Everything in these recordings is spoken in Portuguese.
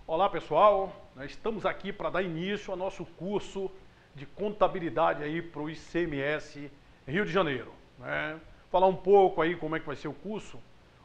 Olá pessoal, nós estamos aqui para dar início ao nosso curso de contabilidade aí para o ICMS Rio de Janeiro, né? Falar um pouco aí como é que vai ser o curso.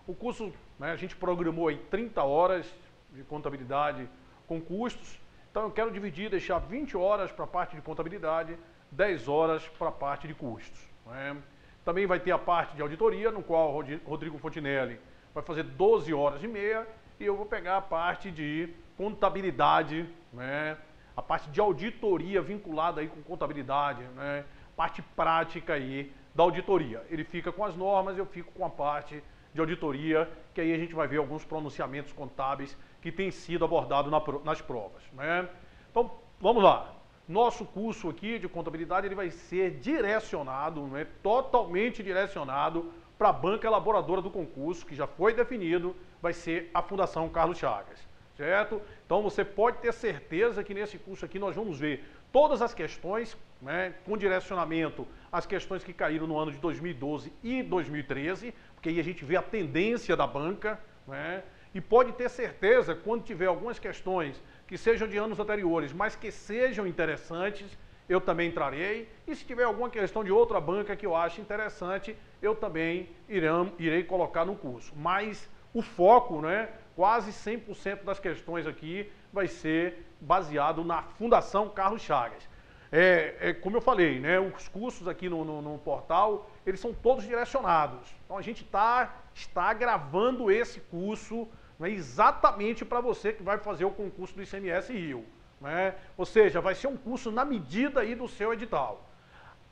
O curso, né, a gente programou aí 30 horas de contabilidade com custos, então eu quero dividir, deixar 20 horas para a parte de contabilidade, 10 horas para a parte de custos, né? Também vai ter a parte de auditoria, no qual o Rodrigo Fontinelli vai fazer 12 horas e meia, e eu vou pegar a parte de contabilidade, né? A parte de auditoria vinculada aí com contabilidade, né? Parte prática aí da auditoria. Ele fica com as normas, eu fico com a parte de auditoria, que aí a gente vai ver alguns pronunciamentos contábeis que têm sido abordados nas provas, né? Então, vamos lá. Nosso curso aqui de contabilidade ele vai ser direcionado, né? Totalmente direcionado para a banca elaboradora do concurso, que já foi definido, vai ser a Fundação Carlos Chagas, certo? Então você pode ter certeza que nesse curso aqui nós vamos ver todas as questões, né, com direcionamento às questões que caíram no ano de 2012 e 2013, porque aí a gente vê a tendência da banca, né? E pode ter certeza, quando tiver algumas questões que sejam de anos anteriores, mas que sejam interessantes, eu também trarei, e se tiver alguma questão de outra banca que eu ache interessante, eu também irei colocar no curso. Mas o foco, né, quase 100% das questões aqui vai ser baseado na Fundação Carlos Chagas. Como eu falei, né, os cursos aqui no portal, eles são todos direcionados. Então a gente está gravando esse curso, né, exatamente para você que vai fazer o concurso do ICMS Rio, né? Ou seja, vai ser um curso na medida aí do seu edital,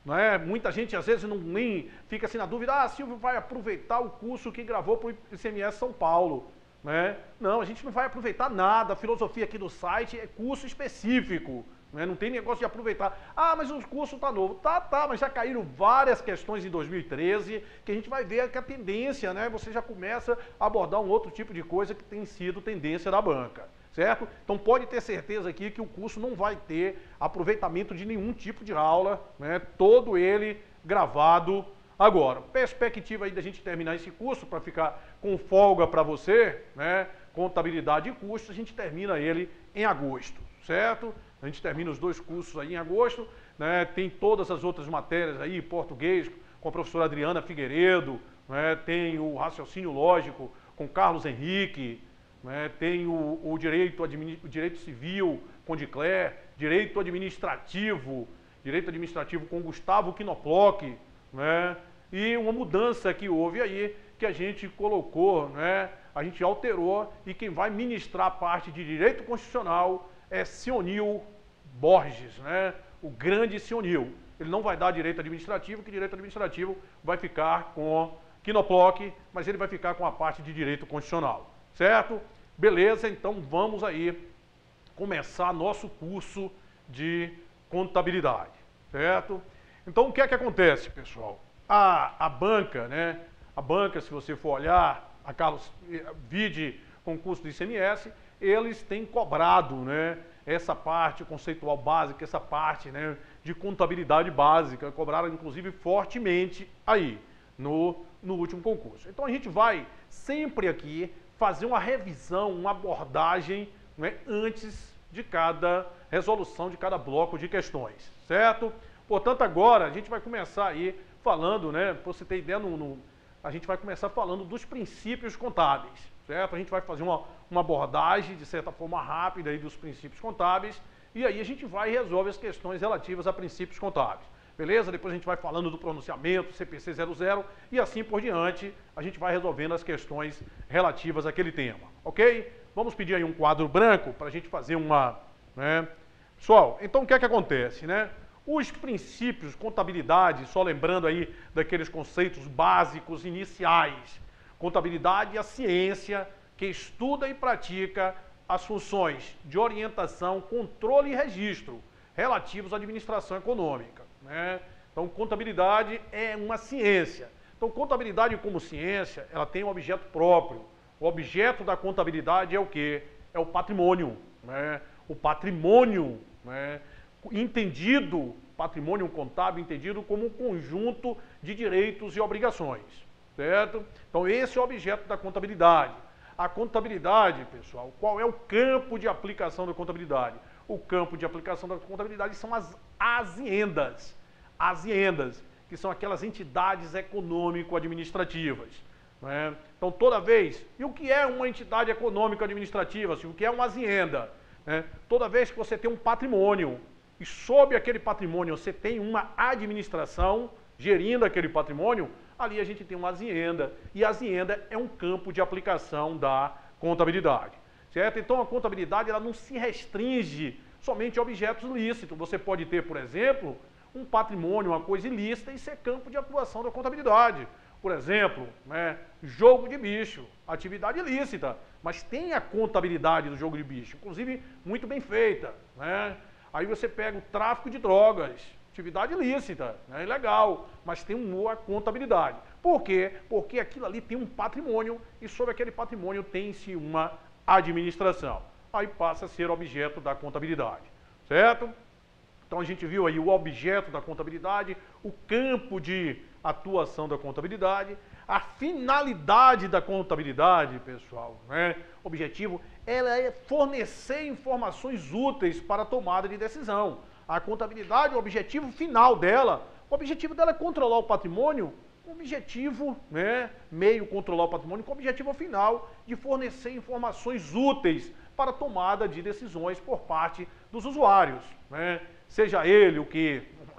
né? Muita gente às vezes nem fica assim na dúvida, Silvio vai aproveitar o curso que gravou para o ICMS São Paulo, né? Não, a gente não vai aproveitar nada, a filosofia aqui do site é curso específico, né? Não tem negócio de aproveitar, mas o curso está novo, mas já caíram várias questões em 2013, que a gente vai ver que a tendência, né? Você já começa a abordar um outro tipo de coisa que tem sido tendência da banca, certo? Então pode ter certeza aqui que o curso não vai ter aproveitamento de nenhum tipo de aula, né? Todo ele gravado agora. Perspectiva aí da gente terminar esse curso, para ficar com folga para você, né? Contabilidade e custos, a gente termina ele em agosto, certo? A gente termina os dois cursos aí em agosto, né? Tem todas as outras matérias aí, português com a professora Adriana Figueiredo, né? Tem o raciocínio lógico com Carlos Henrique, né? Tem o direito civil com Dicler, direito administrativo com Gustavo Knoploch, né? E uma mudança que houve aí, que a gente colocou, né? A gente alterou, e quem vai ministrar a parte de direito constitucional é Sionil Borges, né? O grande Sionil. Ele não vai dar direito administrativo, que direito administrativo vai ficar com Knoploch, mas ele vai ficar com a parte de direito constitucional, certo? Beleza, então vamos aí começar nosso curso de contabilidade, certo? Então o que é que acontece, pessoal? A banca, né? A banca, se você for olhar, a Carlos vide concurso do ICMS, eles têm cobrado, né, essa parte conceitual básica, essa parte, né, de contabilidade básica, cobraram inclusive fortemente aí no último concurso. Então a gente vai sempre aqui fazer uma revisão, uma abordagem, né, antes de cada resolução, de cada bloco de questões, certo? Portanto, agora a gente vai começar aí falando, né, para você ter ideia, a gente vai começar falando dos princípios contábeis, certo? A gente vai fazer uma abordagem, de certa forma, rápida aí dos princípios contábeis, e aí a gente vai e resolve as questões relativas a princípios contábeis, beleza? Depois a gente vai falando do pronunciamento, CPC 00, e assim por diante, a gente vai resolvendo as questões relativas àquele tema, ok? Vamos pedir aí um quadro branco para a gente fazer uma, né? Pessoal, então o que é que acontece, né? Os princípios, contabilidade, só lembrando aí daqueles conceitos básicos iniciais. Contabilidade é a ciência que estuda e pratica as funções de orientação, controle e registro relativos à administração econômica, né? Então, contabilidade é uma ciência. Então, contabilidade como ciência, ela tem um objeto próprio. O objeto da contabilidade é o quê? É o patrimônio, né? O patrimônio, né, entendido patrimônio contábil entendido como um conjunto de direitos e obrigações, certo? Então esse é o objeto da contabilidade. A contabilidade, pessoal, qual é o campo de aplicação da contabilidade? O campo de aplicação da contabilidade são as aziendas. Aziendas, que são aquelas entidades econômico-administrativas. Né? Então, toda vez... E o que é uma entidade econômico-administrativa? Assim, o que é uma azienda? Né? Toda vez que você tem um patrimônio e sob aquele patrimônio você tem uma administração gerindo aquele patrimônio, ali a gente tem uma azienda. E a azienda é um campo de aplicação da contabilidade. Certo? Então, a contabilidade ela não se restringe somente a objetos lícitos. Você pode ter, por exemplo, um patrimônio, uma coisa ilícita e ser campo de atuação da contabilidade. Por exemplo, né, jogo de bicho, atividade ilícita, mas tem a contabilidade do jogo de bicho, inclusive muito bem feita. Né? Aí você pega o tráfico de drogas, atividade ilícita, né, ilegal, mas tem uma contabilidade. Por quê? Porque aquilo ali tem um patrimônio e sobre aquele patrimônio tem-se uma administração. Aí passa a ser objeto da contabilidade, certo? Então a gente viu aí o objeto da contabilidade, o campo de atuação da contabilidade, a finalidade da contabilidade, pessoal, né? O objetivo ela é fornecer informações úteis para a tomada de decisão. A contabilidade, o objetivo final dela, o objetivo dela é controlar o patrimônio, o objetivo, né, meio controlar o patrimônio, com o objetivo final de fornecer informações úteis para a tomada de decisões por parte dos usuários, né? Seja ele o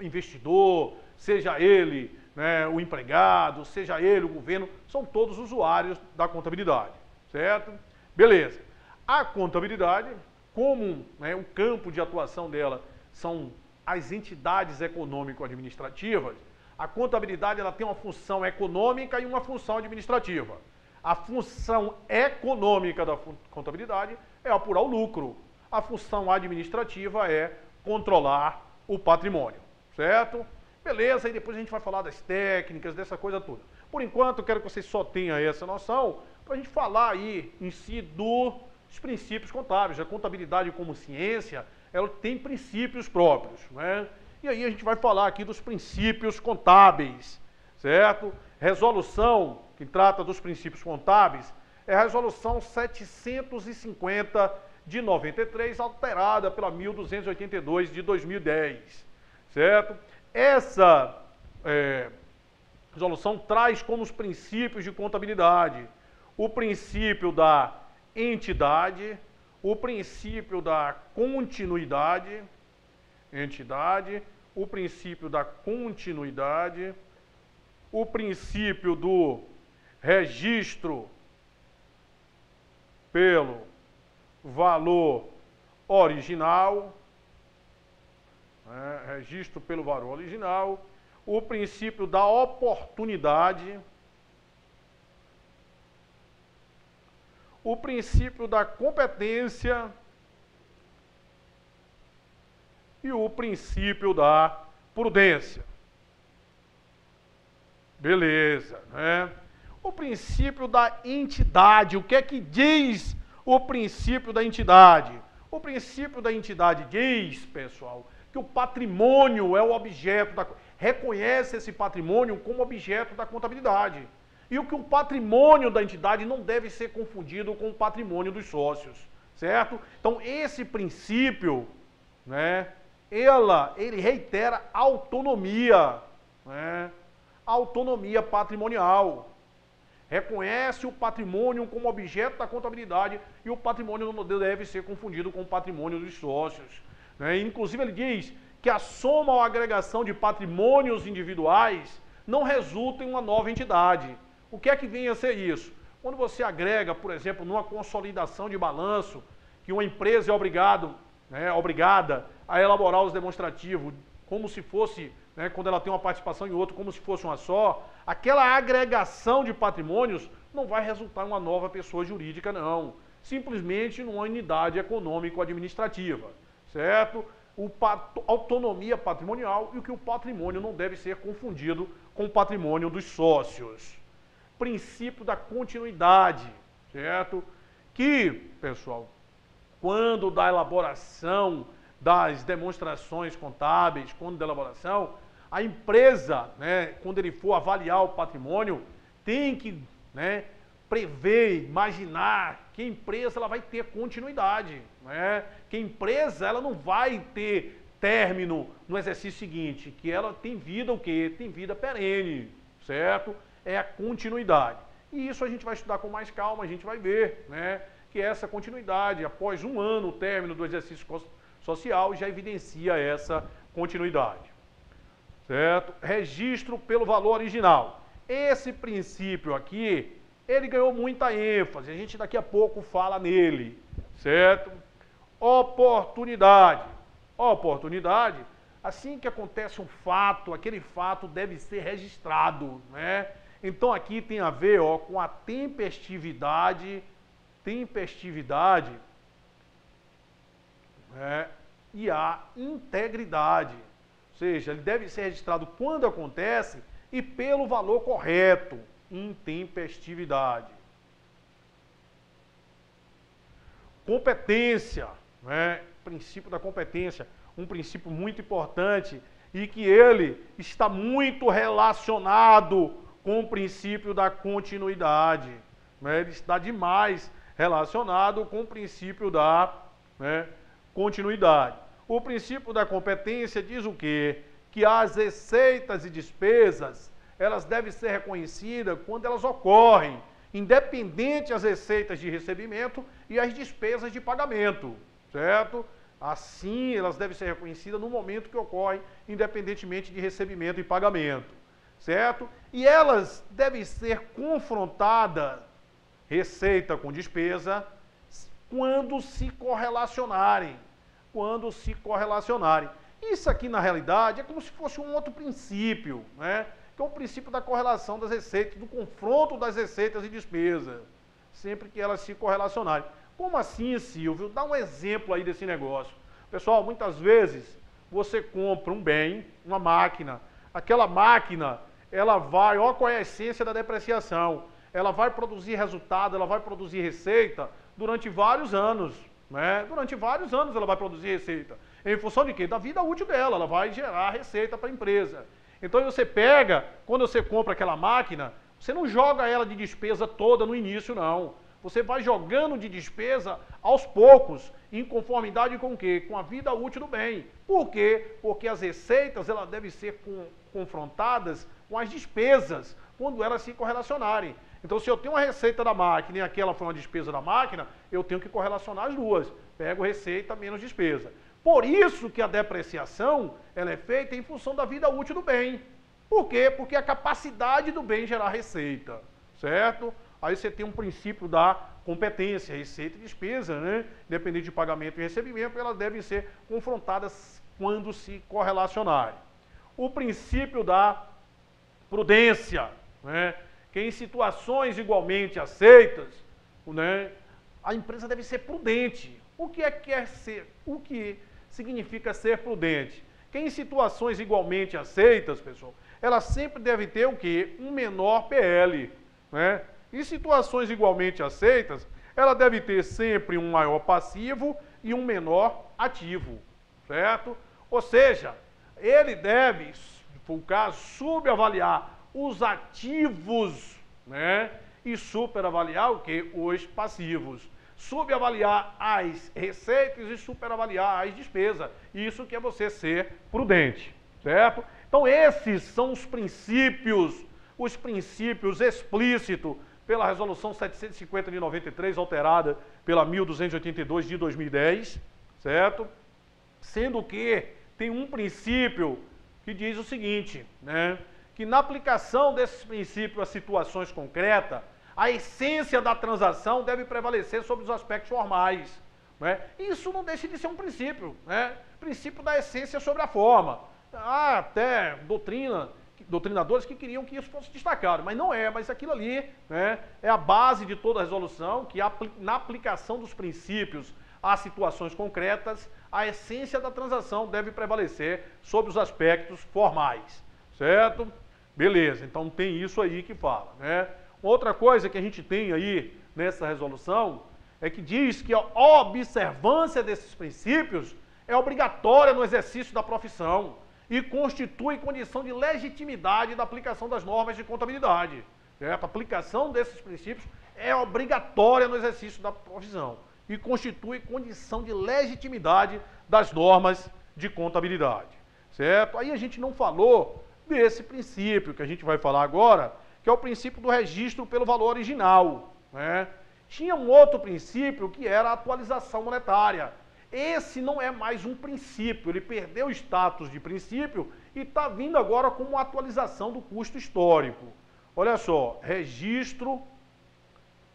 investidor, seja ele, né, o empregado, seja ele o governo, são todos usuários da contabilidade, certo? Beleza. A contabilidade, como, né, o campo de atuação dela são as entidades econômico-administrativas, a contabilidade ela tem uma função econômica e uma função administrativa. A função econômica da contabilidade é apurar o lucro. A função administrativa é controlar o patrimônio, certo? Beleza, e depois a gente vai falar das técnicas, dessa coisa toda. Por enquanto, eu quero que vocês só tenham essa noção para a gente falar aí em si dos princípios contábeis. A contabilidade como ciência, ela tem princípios próprios, né? E aí a gente vai falar aqui dos princípios contábeis, certo? Resolução que trata dos princípios contábeis é a resolução 750 de 93, alterada pela 1282 de 2010, certo? Essa resolução traz como os princípios de contabilidade o princípio da entidade, o princípio da continuidade, o princípio da continuidade, o princípio do registro pelo valor original, né, registro pelo valor original, o princípio da oportunidade, o princípio da competência e o princípio da prudência. Beleza, né? O princípio da entidade, o que é que diz o princípio da entidade? O princípio da entidade diz, pessoal, que o patrimônio é o objeto reconhece esse patrimônio como objeto da contabilidade. E o que o patrimônio da entidade não deve ser confundido com o patrimônio dos sócios, certo? Então, esse princípio, né, ele reitera autonomia, né, autonomia patrimonial. Reconhece o patrimônio como objeto da contabilidade e o patrimônio não deve ser confundido com o patrimônio dos sócios. Né? Inclusive, ele diz que a soma ou agregação de patrimônios individuais não resulta em uma nova entidade. O que é que vem a ser isso? Quando você agrega, por exemplo, numa consolidação de balanço, que uma empresa é obrigada a elaborar os demonstrativos como se fosse, né, quando ela tem uma participação em outro, como se fosse uma só, aquela agregação de patrimônios não vai resultar em uma nova pessoa jurídica, não. Simplesmente numa unidade econômico-administrativa, certo? Autonomia patrimonial e o que o patrimônio não deve ser confundido com o patrimônio dos sócios. Princípio da continuidade, certo? Que, pessoal, quando da elaboração das demonstrações contábeis, quando da elaboração, a empresa, né, quando ele for avaliar o patrimônio, tem que, né, prever, imaginar que a empresa ela vai ter continuidade, né? Que a empresa ela não vai ter término no exercício seguinte, que ela tem vida o quê? Tem vida perene, certo? É a continuidade. E isso a gente vai estudar com mais calma, a gente vai ver, né, que essa continuidade, após um ano, o término do exercício social, já evidencia essa continuidade, certo? Registro pelo valor original. Esse princípio aqui, ele ganhou muita ênfase, a gente daqui a pouco fala nele, certo? Oportunidade. Oportunidade, assim que acontece um fato, aquele fato deve ser registrado, né? Então aqui tem a ver, ó, com a tempestividade, né, e a integridade. Ou seja, ele deve ser registrado quando acontece e pelo valor correto. Intempestividade. Competência, né? Princípio da competência, um princípio muito importante e que ele está muito relacionado com o princípio da continuidade, né? Ele está demais relacionado com o princípio da, né, continuidade. O princípio da competência diz o quê? Que as receitas e despesas elas devem ser reconhecidas quando elas ocorrem, independente as receitas de recebimento e as despesas de pagamento, certo? Assim, elas devem ser reconhecidas no momento que ocorrem, independentemente de recebimento e pagamento, certo? E elas devem ser confrontadas, receita com despesa, quando se correlacionarem. Quando se correlacionarem. Isso aqui, na realidade, é como se fosse um outro princípio, né? Que é o princípio da correlação das receitas, do confronto das receitas e despesas, sempre que elas se correlacionarem. Como assim, Silvio? Dá um exemplo aí desse negócio. Pessoal, muitas vezes você compra um bem, uma máquina. Aquela máquina, ela vai, olha qual é a essência da depreciação, ela vai produzir resultado, ela vai produzir receita durante vários anos, né? Durante vários anos ela vai produzir receita. Em função de quê? Da vida útil dela, ela vai gerar receita para a empresa. Então você pega, quando você compra aquela máquina, você não joga ela de despesa toda no início, não. Você vai jogando de despesa aos poucos, em conformidade com o quê? Com a vida útil do bem. Por quê? Porque as receitas elas devem ser confrontadas com as despesas, quando elas se correlacionarem. Então, se eu tenho uma receita da máquina e aquela foi uma despesa da máquina, eu tenho que correlacionar as duas. Pego receita menos despesa. Por isso que a depreciação ela é feita em função da vida útil do bem. Por quê? Porque a capacidade do bem gerar receita, certo? Aí você tem um princípio da competência, receita e despesa, né? Independente de pagamento e recebimento, elas devem ser confrontadas quando se correlacionarem. O princípio da prudência, né? Que em situações igualmente aceitas, né, a empresa deve ser prudente. O que é ser? O que significa ser prudente? Que em situações igualmente aceitas, pessoal, ela sempre deve ter o quê? Um menor PL, né? Em situações igualmente aceitas, ela deve ter sempre um maior passivo e um menor ativo, certo? Ou seja, ele deve, se for o caso, subavaliar os ativos, né? E superavaliar o quê? Os passivos. Subavaliar as receitas e superavaliar as despesas. Isso que é você ser prudente, certo? Então esses são os princípios explícitos pela Resolução 750 de 93, alterada pela 1282 de 2010, certo? Sendo que tem um princípio que diz o seguinte, né? Que na aplicação desses princípios a situações concretas, a essência da transação deve prevalecer sobre os aspectos formais, né? Isso não deixa de ser um princípio, né? Princípio da essência sobre a forma. Há até doutrinadores que queriam que isso fosse destacado, mas não é, mas aquilo ali, né, é a base de toda a resolução, que na aplicação dos princípios a situações concretas, a essência da transação deve prevalecer sobre os aspectos formais, certo? Beleza, então tem isso aí que fala, né? Outra coisa que a gente tem aí nessa resolução é que diz que a observância desses princípios é obrigatória no exercício da profissão e constitui condição de legitimidade da aplicação das normas de contabilidade. Certo? A aplicação desses princípios é obrigatória no exercício da profissão e constitui condição de legitimidade das normas de contabilidade. Certo? Aí a gente não falou desse princípio que a gente vai falar agora, que é o princípio do registro pelo valor original. Né? Tinha um outro princípio que era a atualização monetária. Esse não é mais um princípio, ele perdeu o status de princípio e está vindo agora como uma atualização do custo histórico. Olha só, registro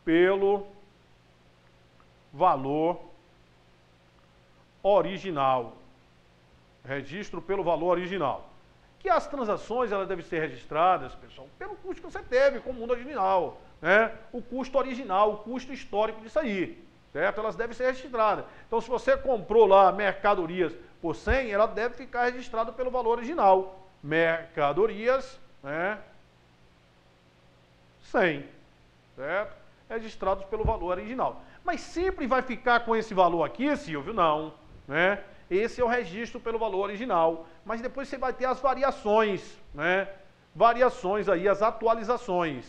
pelo valor original. Registro pelo valor original. Que as transações elas devem ser registradas, pessoal, pelo custo que você teve com o mundo original. Né? O custo original, o custo histórico disso aí. Certo? Elas devem ser registradas. Então, se você comprou lá mercadorias por 100, ela deve ficar registrada pelo valor original. Mercadorias, né? 100. Certo? Registrados pelo valor original. Mas sempre vai ficar com esse valor aqui, Silvio? Não. Né? Esse é o registro pelo valor original. Mas depois você vai ter as variações, né? Variações aí, as atualizações.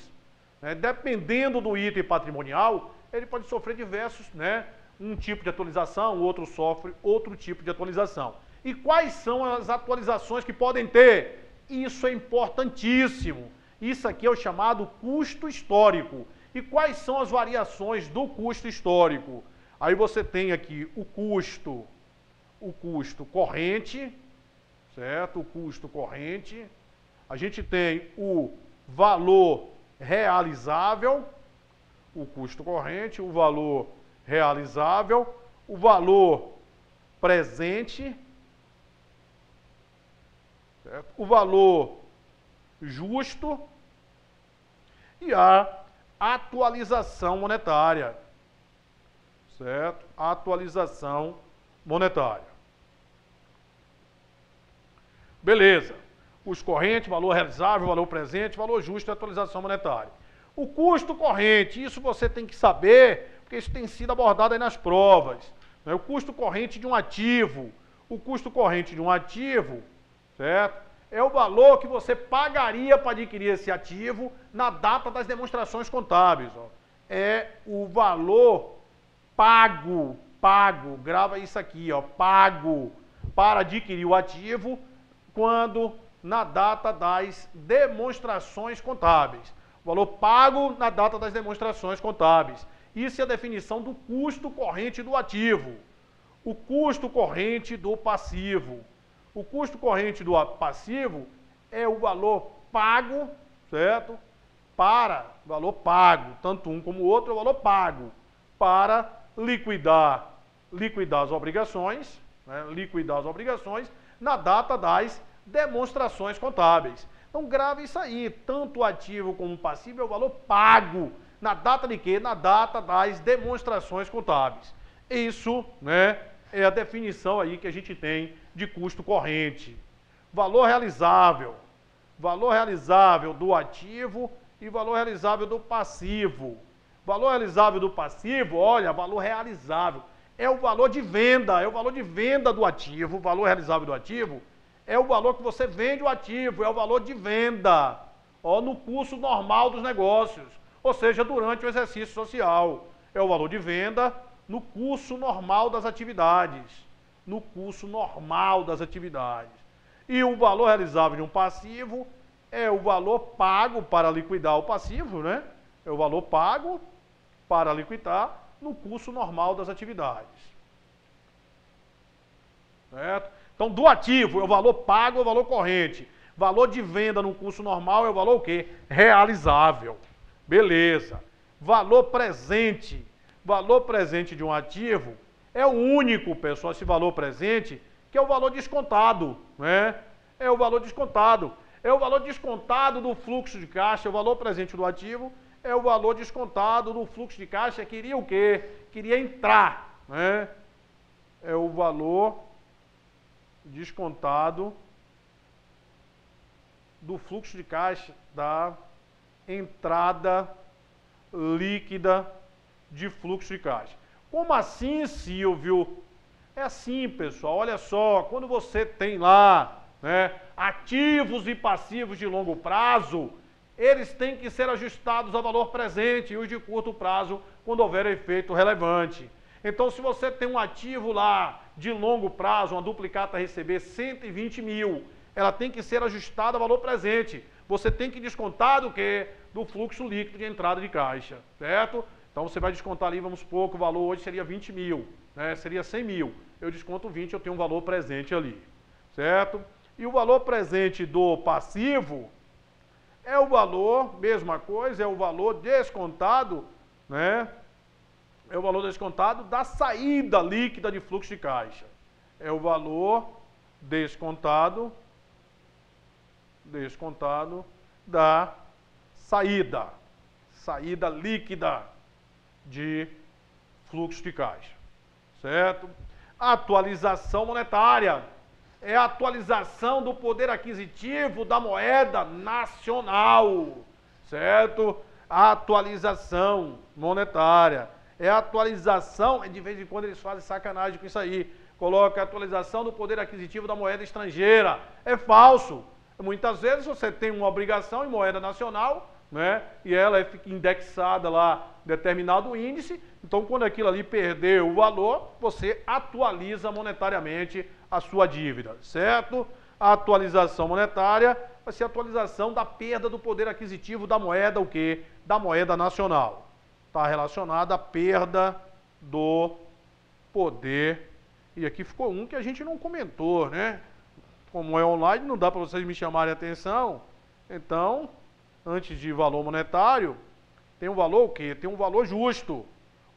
Né? Dependendo do item patrimonial, ele pode sofrer diversos, né? Um tipo de atualização, o outro sofre outro tipo de atualização. E quais são as atualizações que podem ter? Isso é importantíssimo. Isso aqui é o chamado custo histórico. E quais são as variações do custo histórico? Aí você tem aqui o custo corrente, certo? O custo corrente. A gente tem o valor realizável, o custo corrente, o valor realizável, o valor presente, certo? O valor justo e a atualização monetária, certo? Atualização monetária. Beleza. Custo corrente, valor realizável, valor presente, valor justo e atualização monetária. O custo corrente, isso você tem que saber, porque isso tem sido abordado aí nas provas. Né? O custo corrente de um ativo. O custo corrente de um ativo, certo? É o valor que você pagaria para adquirir esse ativo na data das demonstrações contábeis. Ó. É o valor pago, grava isso aqui, ó, pago para adquirir o ativo quando na data das demonstrações contábeis. O valor pago na data das demonstrações contábeis. Isso é a definição do custo corrente do ativo. O custo corrente do passivo. O custo corrente do passivo é o valor pago, certo? Valor pago, tanto um como o outro é o valor pago, para liquidar as obrigações, né? Liquidar as obrigações na data das demonstrações contábeis. Então grave isso aí, tanto o ativo como o passivo é o valor pago. Na data de quê? Na data das demonstrações contábeis. Isso, né, é a definição aí que a gente tem de custo corrente. Valor realizável do ativo e valor realizável do passivo. Valor realizável do passivo, olha, valor realizável é o valor de venda, do ativo, o valor realizável do ativo é o valor que você vende o ativo, é o valor de venda, ó, no curso normal dos negócios, ou seja, durante o exercício social. É o valor de venda no curso normal das atividades. E o valor realizável de um passivo é o valor pago para liquidar o passivo, né? É o valor pago para liquidar no curso normal das atividades. Certo? Então, do ativo é o valor pago, é o valor corrente. Valor de venda no curso normal é o valor o quê? Realizável. Beleza. Valor presente. Valor presente de um ativo é o único, pessoal, esse valor presente, que é o valor descontado, né? É o valor descontado. É o valor descontado do fluxo de caixa, o valor presente do ativo é o valor descontado do fluxo de caixa que iria o quê? Queria entrar, né? É o valor descontado do fluxo de caixa da entrada líquida de fluxo de caixa. Como assim, Silvio? É assim, pessoal, olha só, quando você tem lá, né, ativos e passivos de longo prazo, eles têm que ser ajustados ao valor presente e os de curto prazo quando houver efeito relevante. Então, se você tem um ativo lá de longo prazo, uma duplicata a receber 120 mil, ela tem que ser ajustada ao valor presente. Você tem que descontar do quê? Do fluxo líquido de entrada de caixa, certo? Então, você vai descontar ali, vamos supor que o valor hoje seria 20 mil, né? Seria 100 mil. Eu desconto 20, eu tenho um valor presente ali, certo? E o valor presente do passivo é o valor, mesma coisa, é o valor descontado, né? É o valor descontado da saída líquida de fluxo de caixa. É o valor descontado da saída líquida de fluxo de caixa, certo? Atualização monetária é a atualização do poder aquisitivo da moeda nacional, certo? A atualização monetária é a atualização, de vez em quando eles fazem sacanagem com isso aí, coloca a atualização do poder aquisitivo da moeda estrangeira. É falso. Muitas vezes você tem uma obrigação em moeda nacional, né? E ela fica indexada lá em determinado índice. Então, quando aquilo ali perder o valor, você atualiza monetariamente a sua dívida, certo? A atualização monetária vai ser a atualização da perda do poder aquisitivo da moeda, o quê? Da moeda nacional. Está relacionada à perda do poder. E aqui ficou um que a gente não comentou, né? Como é online, não dá para vocês me chamarem a atenção. Então, antes de valor monetário, tem um valor o quê? Tem um valor justo.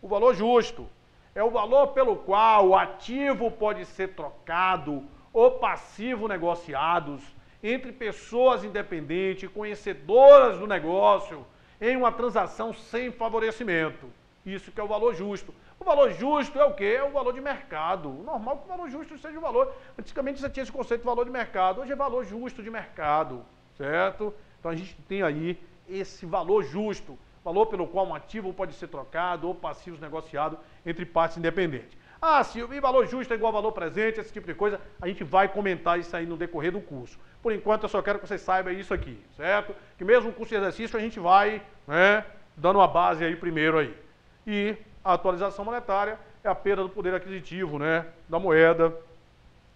O valor justo é o valor pelo qual o ativo pode ser trocado ou passivo negociados entre pessoas independentes, conhecedoras do negócio, em uma transação sem favorecimento. Isso que é o valor justo. O valor justo é o quê? É o valor de mercado. O normal é que o valor justo seja o valor. Antigamente você tinha esse conceito de valor de mercado, hoje é valor justo de mercado, certo? Então a gente tem aí esse valor justo, valor pelo qual um ativo pode ser trocado ou passivos negociado entre partes independentes. Ah, Silvio, e valor justo é igual a valor presente, esse tipo de coisa, a gente vai comentar isso aí no decorrer do curso. Por enquanto, eu só quero que vocês saibam isso aqui, certo? Que mesmo no curso de exercício a gente vai, né, dando uma base aí primeiro aí. E a atualização monetária é a perda do poder aquisitivo, né, da moeda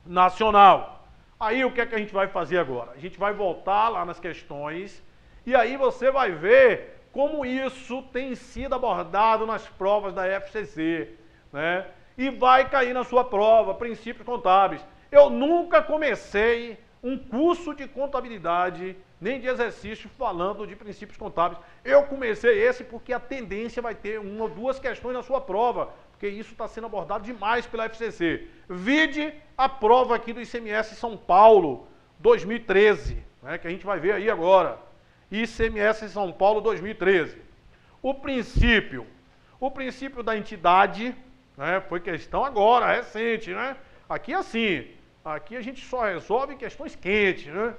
nacional. Aí o que é que a gente vai fazer agora? A gente vai voltar lá nas questões e aí você vai ver como isso tem sido abordado nas provas da FCC, né? E vai cair na sua prova, princípios contábeis. Eu nunca comecei um curso de contabilidade, nem de exercício, falando de princípios contábeis. Eu comecei esse porque a tendência vai ter uma ou duas questões na sua prova, porque isso está sendo abordado demais pela FCC. Vide a prova aqui do ICMS São Paulo, 2013, né, que a gente vai ver aí agora. ICMS São Paulo 2013. O princípio da entidade, né, foi questão agora, recente, né? Aqui assim, aqui a gente só resolve questões quentes, né?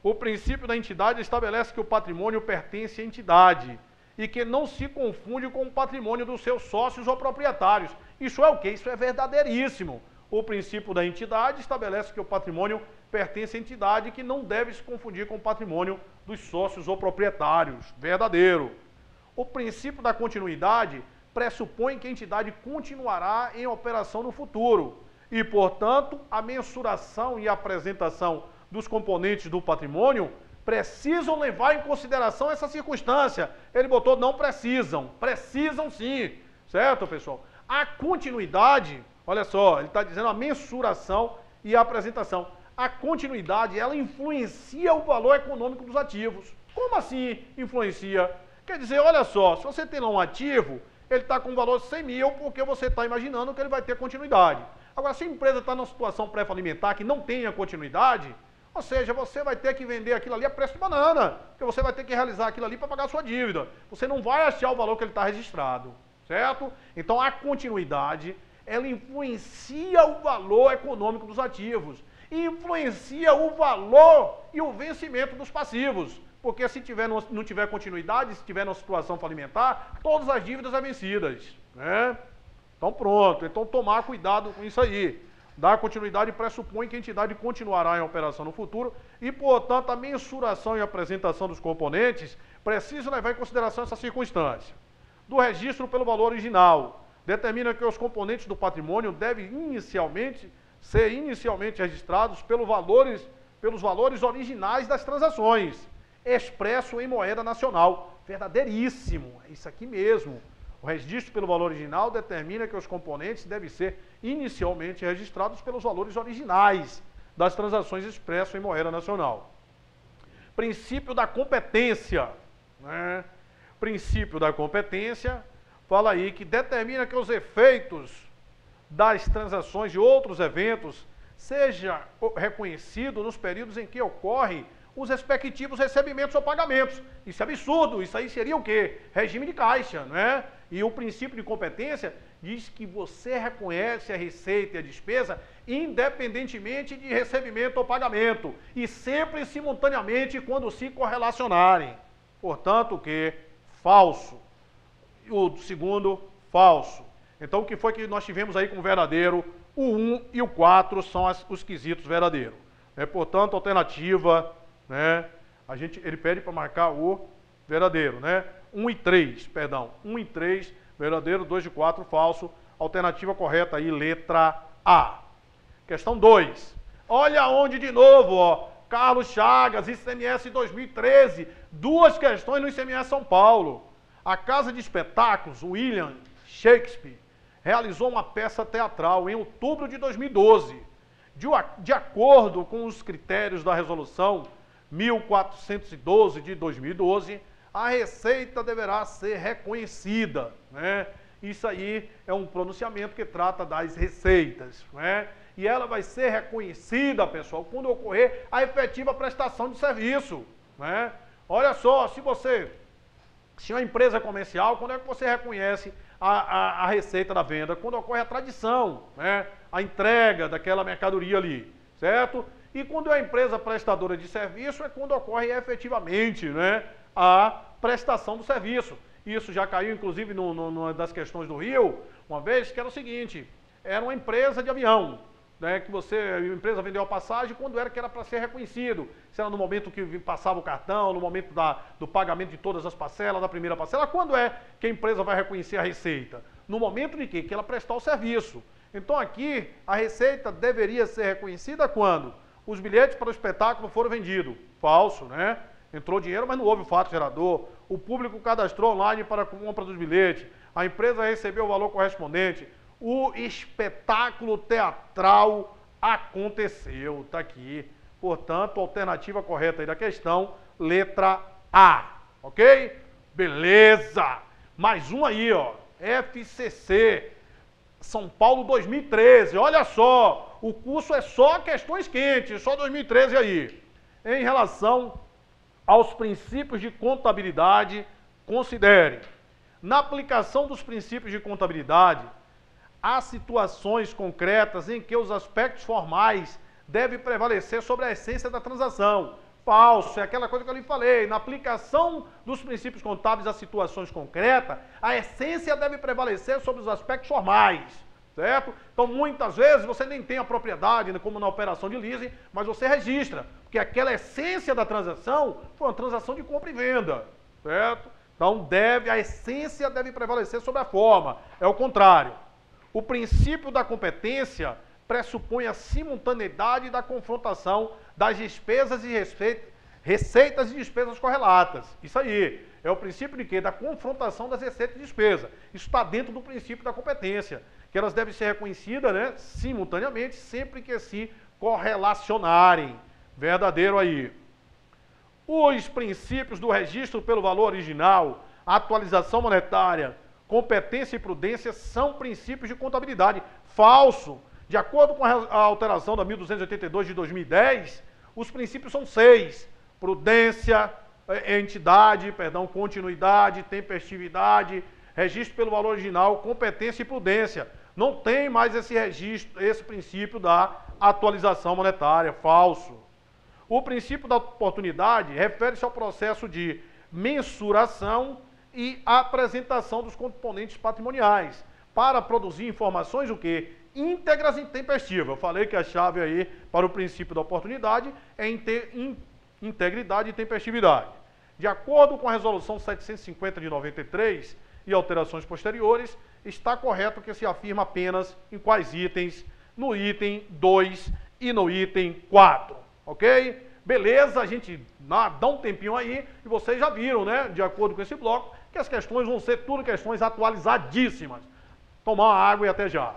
O princípio da entidade estabelece que o patrimônio pertence à entidade e que não se confunde com o patrimônio dos seus sócios ou proprietários. Isso é o quê? Isso é verdadeiríssimo. O princípio da entidade estabelece que o patrimônio pertence à entidade e que não deve se confundir com o patrimônio dos sócios ou proprietários. Verdadeiro. O princípio da continuidade pressupõe que a entidade continuará em operação no futuro e, portanto, a mensuração e a apresentação dos componentes do patrimônio precisam levar em consideração essa circunstância. Ele botou não precisam. Precisam sim. Certo, pessoal? A continuidade, olha só, ele está dizendo a mensuração e a apresentação. A continuidade, ela influencia o valor econômico dos ativos. Como assim influencia? Quer dizer, olha só, se você tem lá um ativo, ele está com um valor de 100 mil porque você está imaginando que ele vai ter continuidade. Agora, se a empresa está numa situação pré-falimentar que não tenha continuidade, ou seja, você vai ter que vender aquilo ali a preço de banana, porque você vai ter que realizar aquilo ali para pagar a sua dívida. Você não vai achar o valor que ele está registrado, certo? Então, a continuidade, ela influencia o valor econômico dos ativos e influencia o valor e o vencimento dos passivos. Porque se não tiver continuidade, se tiver numa situação falimentar, todas as dívidas são vencidas, né? Então pronto, então tomar cuidado com isso aí. Dar continuidade pressupõe que a entidade continuará em operação no futuro e, portanto, a mensuração e apresentação dos componentes precisa levar em consideração essa circunstância. Do registro pelo valor original, determina que os componentes do patrimônio devem ser inicialmente registrados pelos valores originais das transações, expresso em moeda nacional. Verdadeiríssimo, é isso aqui mesmo. O registro pelo valor original determina que os componentes devem ser inicialmente registrados pelos valores originais das transações expresso em moeda nacional. Princípio da competência, né? Princípio da competência fala aí que determina que os efeitos das transações de outros eventos seja reconhecido nos períodos em que ocorrem os respectivos recebimentos ou pagamentos. Isso é absurdo, isso aí seria o quê? Regime de caixa, não é? E o princípio de competência diz que você reconhece a receita e a despesa independentemente de recebimento ou pagamento e sempre simultaneamente quando se correlacionarem. Portanto, o quê? Falso. O segundo, falso. Então, o que foi que nós tivemos aí com o verdadeiro? O 1 e o 4 são os quesitos verdadeiros. Portanto, alternativa, né? Ele pede para marcar o verdadeiro, né? 1 e 3, perdão. 1 e 3, verdadeiro, 2 e 4, falso. Alternativa correta aí, letra A. Questão 2. Olha onde de novo, ó. Carlos Chagas, ICMS 2013. Duas questões no ICMS São Paulo. A Casa de Espetáculos, William Shakespeare, realizou uma peça teatral em outubro de 2012. De acordo com os critérios da resolução 1412 de 2012, a receita deverá ser reconhecida, né? Isso aí é um pronunciamento que trata das receitas, né? E ela vai ser reconhecida, pessoal, quando ocorrer a efetiva prestação de serviço, né? Olha só, se uma empresa comercial, quando é que você reconhece a receita da venda? Quando ocorre a tradição, né? A entrega daquela mercadoria ali, certo? E quando é a empresa prestadora de serviço, é quando ocorre efetivamente, né, a prestação do serviço. Isso já caiu, inclusive, numa das questões do Rio, uma vez, que era o seguinte, era uma empresa de avião, né, que a empresa vendeu a passagem, quando era que era para ser reconhecido. Se era no momento que passava o cartão, no momento do pagamento de todas as parcelas, da primeira parcela, quando é que a empresa vai reconhecer a receita? No momento de quê? Que ela prestar o serviço. Então aqui, a receita deveria ser reconhecida quando os bilhetes para o espetáculo foram vendidos. Falso, né? Entrou dinheiro, mas não houve o fato gerador. O público cadastrou online para a compra dos bilhetes. A empresa recebeu o valor correspondente. O espetáculo teatral aconteceu. Está aqui. Portanto, a alternativa correta aí da questão, letra A. Ok? Beleza! Mais um aí, ó. FCC. São Paulo 2013. Olha só. O curso é só questões quentes. Só 2013 aí. Em relação aos princípios de contabilidade, considere. Na aplicação dos princípios de contabilidade, há situações concretas em que os aspectos formais devem prevalecer sobre a essência da transação. Falso, é aquela coisa que eu lhe falei. Na aplicação dos princípios contábeis a situações concretas, a essência deve prevalecer sobre os aspectos formais, certo? Então, muitas vezes, você nem tem a propriedade, como na operação de leasing, mas você registra, porque aquela essência da transação foi uma transação de compra e venda, certo? Então, a essência deve prevalecer sobre a forma, é o contrário. O princípio da competência pressupõe a simultaneidade da confrontação das despesas e receitas e despesas correlatas. Isso aí. É o princípio de quê? Da confrontação das receitas e despesas. Isso está dentro do princípio da competência, que elas devem ser reconhecidas, né, simultaneamente, sempre que se correlacionarem. Verdadeiro aí. Os princípios do registro pelo valor original, atualização monetária, competência e prudência são princípios de contabilidade. Falso. De acordo com a alteração da 1282 de 2010, os princípios são 6. Prudência, continuidade, tempestividade, registro pelo valor original, competência e prudência. Não tem mais esse registro, esse princípio da atualização monetária. Falso. O princípio da oportunidade refere-se ao processo de mensuração e apresentação dos componentes patrimoniais, para produzir informações o quê? Íntegras e tempestivas. Eu falei que a chave aí para o princípio da oportunidade é integridade e tempestividade. De acordo com a resolução 750 de 93 e alterações posteriores, está correto que se afirma apenas em quais itens? No item 2 e no item 4, ok? Beleza, a gente dá um tempinho aí e vocês já viram, né, de acordo com esse bloco, que as questões vão ser tudo questões atualizadíssimas. Tomar uma água e até já.